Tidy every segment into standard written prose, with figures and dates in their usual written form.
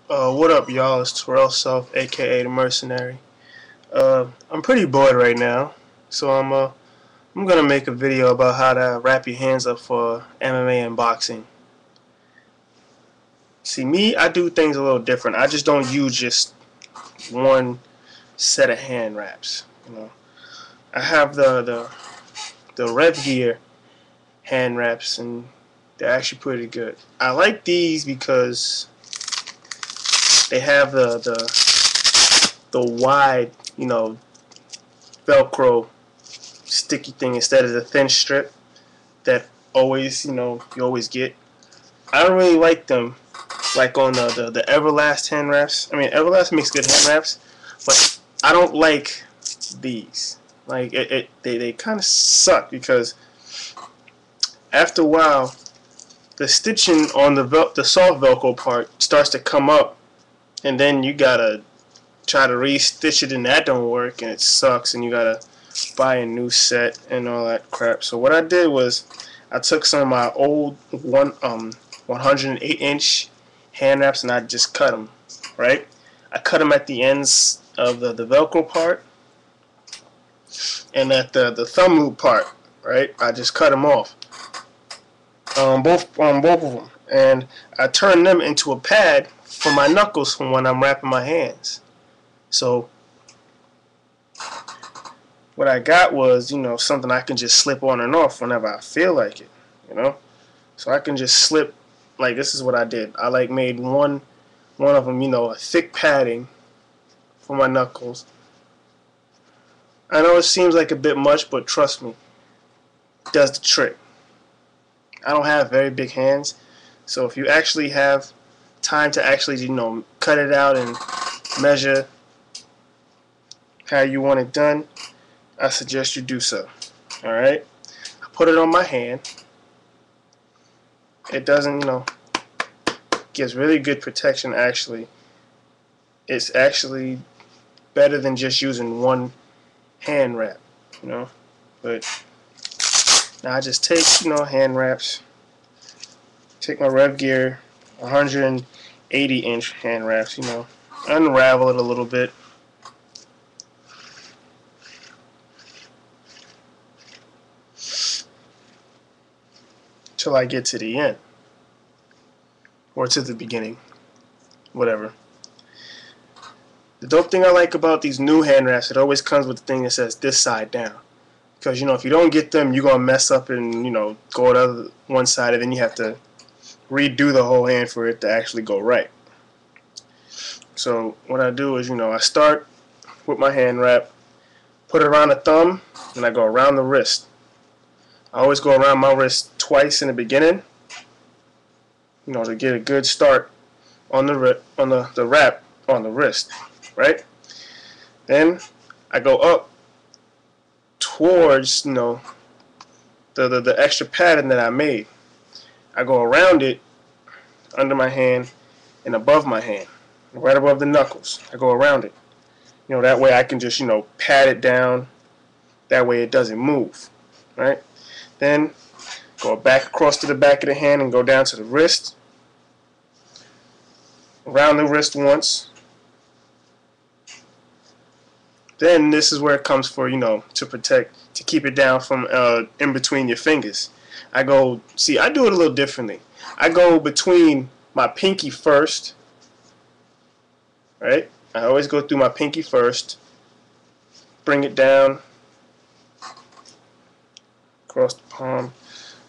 What up, y'all? It's Terrell Self, aka the Mercenary. I'm pretty bored right now, so I'm gonna make a video about how to wrap your hands up for MMA and boxing. See, me, I do things a little different. I just don't use just one set of hand wraps. I have the Rev Gear hand wraps, and they're actually pretty good. I like these because they have the wide, Velcro sticky thing instead of the thin strip that always, you always get. I don't really like them like on the Everlast hand wraps. I mean, Everlast makes good hand wraps, but I don't like these. Like they kind of suck because after a while, the stitching on the soft Velcro part starts to come up, and then you gotta try to re-stitch it, and that don't work, and it sucks, and you gotta buy a new set and all that crap. So what I did was I took some of my old 108-inch hand wraps and I just cut them. Right, I cut them at the ends of the Velcro part and at the thumb loop part. Right, I just cut them off both of them, and I turned them into a pad for my knuckles from when I'm wrapping my hands. So what I got was, something I can just slip on and off whenever I feel like it. So I can just slip, like this is what I did. I like made one of them, a thick padding for my knuckles. I know it seems like a bit much, but trust me, it does the trick. I don't have very big hands, so if you actually have time to actually, cut it out and measure how you want it done, I suggest you do so. Alright? I put it on my hand. It doesn't, gives really good protection actually. It's actually better than just using one hand wrap, But now I just take, hand wraps. Take my Rev Gear 180-inch hand wraps, unravel it a little bit. Till I get to the end. Or to the beginning. Whatever. The dope thing I like about these new hand wraps, it always comes with the thing that says this side down. Because, if you don't get them, you're going to mess up and, go to one side, and then you have to redo the whole hand for it to actually go right. So what I do is, I start with my hand wrap, put it around the thumb, and I go around the wrist. I always go around my wrist twice in the beginning, to get a good start on the wrap on the wrist, right? Then I go up towards, the extra pattern that I made. I go around it under my hand and above my hand, right above the knuckles. I go around it. That way I can just, pat it down. That way it doesn't move, right? Then go back across to the back of the hand and go down to the wrist. Around the wrist once. Then this is where it comes for, to protect, to keep it down from in between your fingers. I do it a little differently. I go between my pinky first, right? I always go through my pinky first, bring it down, across the palm,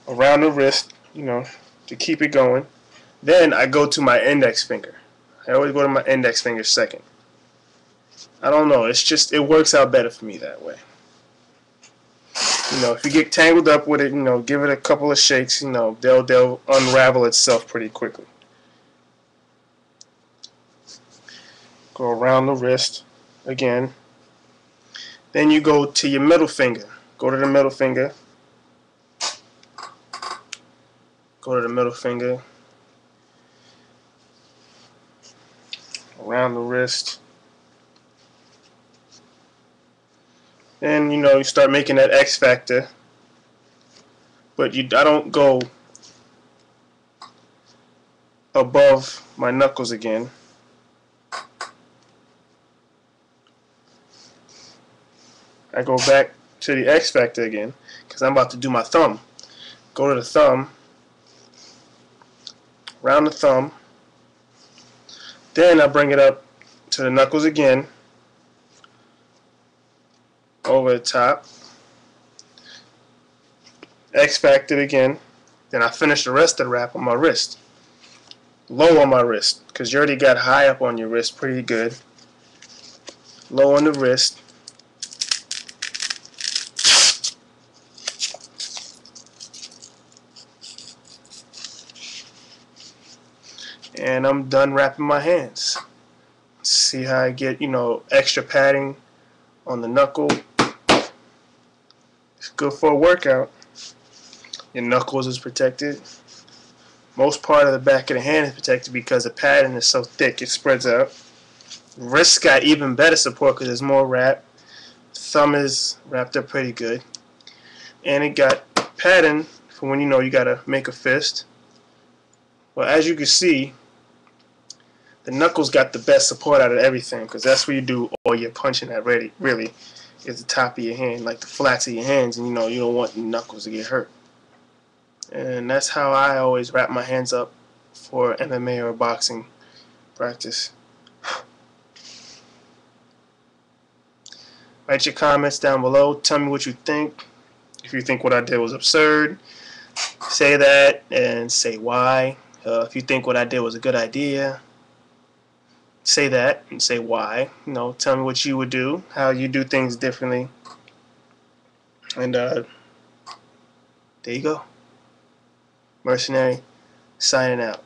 around the wrist, to keep it going. Then I go to my index finger. I always go to my index finger second. I don't know, it works out better for me that way. If you get tangled up with it, give it a couple of shakes, they'll unravel itself pretty quickly. Go around the wrist again. Then you go to your middle finger. Go to the middle finger. Go to the middle finger. Around the wrist. Then, you start making that X factor. But I don't go above my knuckles again. I go back to the X Factor again because I'm about to do my thumb. Go to the thumb, round the thumb, then I bring it up to the knuckles again, over the top, X Factor again, then I finish the rest of the wrap on my wrist. Low on my wrist, because you already got high up on your wrist pretty good. Low on the wrist. And I'm done wrapping my hands. See how I get, extra padding on the knuckle. It's good for a workout. Your knuckles is protected. Most part of the back of the hand is protected because the padding is so thick it spreads out. Wrist got even better support because there's more wrap. Thumb is wrapped up pretty good. And it got padding for when you gotta make a fist. Well, as you can see, the knuckles got the best support out of everything because that's where you do all your punching at really is the top of your hand, like the flats of your hands, and you don't want the knuckles to get hurt. And that's how I always wrap my hands up for MMA or boxing practice. Write your comments down below. Tell me what you think. If you think what I did was absurd, say that and say why. If you think what I did was a good idea, say that and say why. Tell me what you would do, how you do things differently. And there you go. Mercenary signing out.